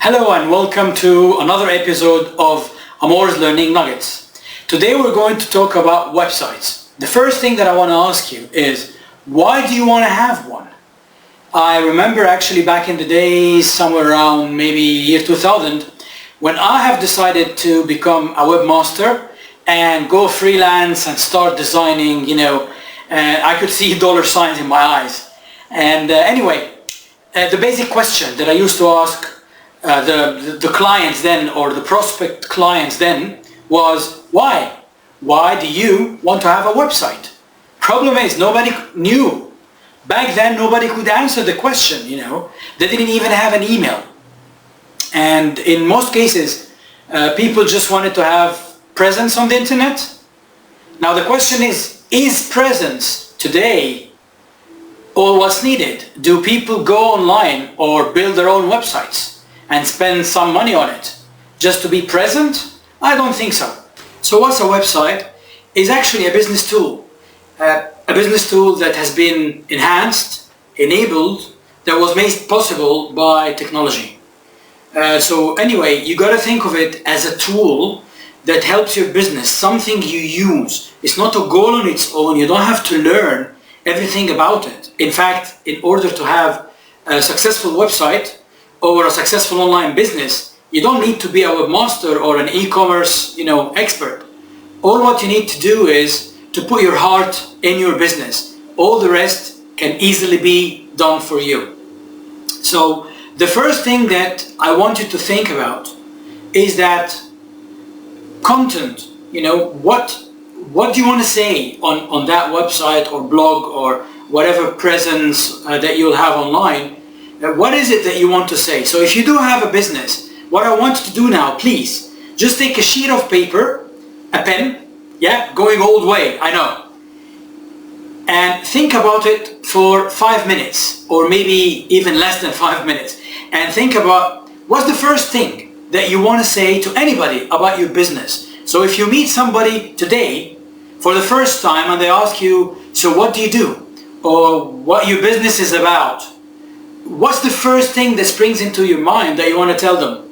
Hello and welcome to another episode of Amor's Learning Nuggets. Today we're going to talk about websites. The first thing that I want to ask you is, why do you want to have one? I remember actually back in the days, somewhere around maybe year 2000, when I have decided to become a webmaster and go freelance and start designing, I could see dollar signs in my eyes. And anyway, the basic question that I used to ask the clients then, or the prospect clients then, was why? Why do you want to have a website? Problem is, nobody knew. Back then, nobody could answer the question, They didn't even have an email. And in most cases, people just wanted to have presence on the internet. Now the question is presence today all what's needed? Do people go online or build their own websites and spend some money on it just to be present? I don't think so. So what's a website? It's actually a business tool. A business tool that has been enhanced, enabled, that was made possible by technology. So anyway, you got to think of it as a tool that helps your business, something you use. It's not a goal on its own. You don't have to learn everything about it. In fact, in order to have a successful website or a successful online business, you don't need to be a webmaster or an e-commerce, expert. All what you need to do is to put your heart in your business. All the rest can easily be done for you. So the first thing that I want you to think about is that content, what do you want to say on that website or blog or whatever presence that you'll have online? What is it that you want to say? So if you do have a business, what I want you to do now, please, just take a sheet of paper, a pen, going old way, I know, and think about it for 5 minutes, or maybe even less than 5 minutes, and think about what's the first thing that you want to say to anybody about your business. So if you meet somebody today for the first time and they ask you, so what do you do? Or what your business is about? What's the first thing that springs into your mind that you want to tell them?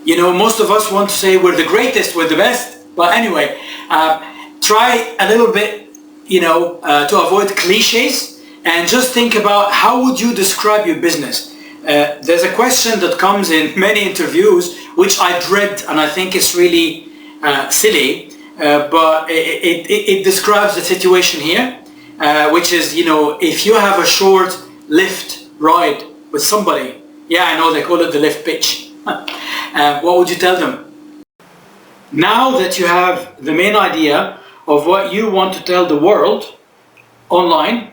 Most of us want to say we're the greatest, we're the best. But anyway, try a little bit, to avoid cliches and just think about how would you describe your business. There's a question that comes in many interviews, which I dread and I think it's really silly, but it describes the situation here, which is, if you have a short lift ride with somebody, I know they call it the lift pitch, what would you tell them? Now that you have the main idea of what you want to tell the world online,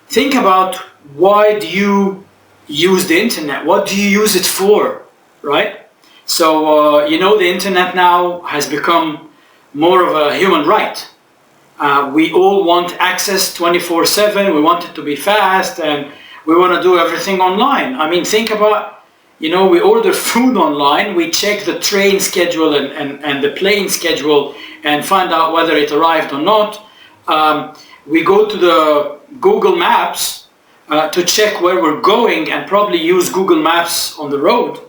think about why do you use the internet? What do you use it for, right? So, the internet now has become more of a human right. We all want access 24/7, we want it to be fast, and we want to do everything online. I mean, think about, we order food online, we check the train schedule and the plane schedule and find out whether it arrived or not. We go to the Google Maps to check where we're going and probably use Google Maps on the road.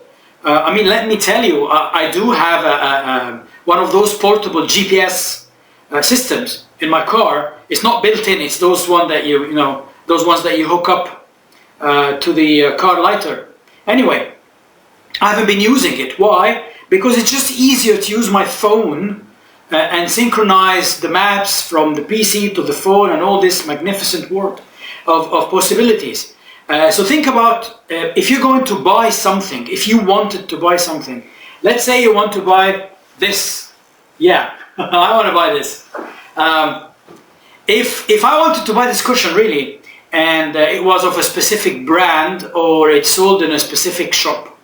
Let me tell you, I do have one of those portable GPS systems in my car. It's not built in, it's those ones that you hook up to the car lighter. Anyway, I haven't been using it. Why? Because it's just easier to use my phone and synchronize the maps from the PC to the phone and all this magnificent world of possibilities. So think about if you're going to buy something, if you wanted to buy something, let's say you want to buy this. I want to buy this. If I wanted to buy this cushion really, and it was of a specific brand or it's sold in a specific shop,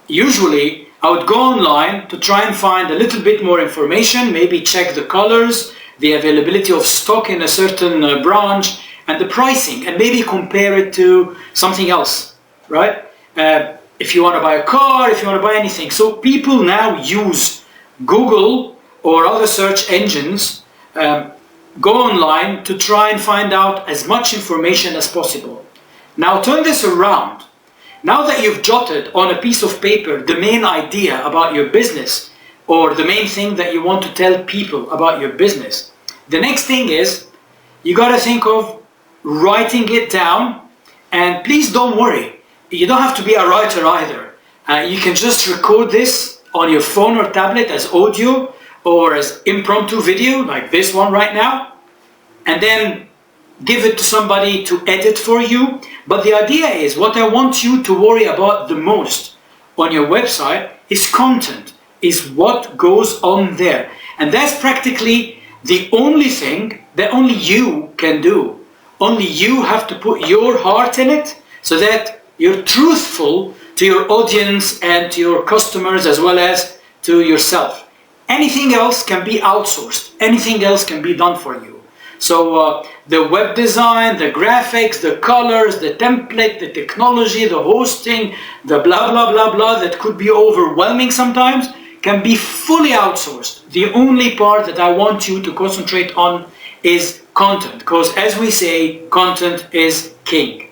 usually I would go online to try and find a little bit more information, maybe check the colors, the availability of stock in a certain branch, and the pricing, and maybe compare it to something else, right? If you want to buy a car, if you want to buy anything. So people now use Google or other search engines, go online to try and find out as much information as possible. Now turn this around. Now that you've jotted on a piece of paper the main idea about your business or the main thing that you want to tell people about your business, the next thing is you got to think of writing it down. And please don't worry, you don't have to be a writer either. You can just record this on your phone or tablet as audio or as impromptu video like this one right now, and then give it to somebody to edit for you. But the idea is, what I want you to worry about the most on your website is content, is what goes on there. And that's practically the only thing that only you can do. Only you have to put your heart in it so that you're truthful to your audience and to your customers as well as to yourself. Anything else can be outsourced. Anything else can be done for you. So the web design, the graphics, the colors, the template, the technology, the hosting, the blah, blah, blah, blah, that could be overwhelming sometimes, can be fully outsourced. The only part that I want you to concentrate on is content, because as we say, content is king.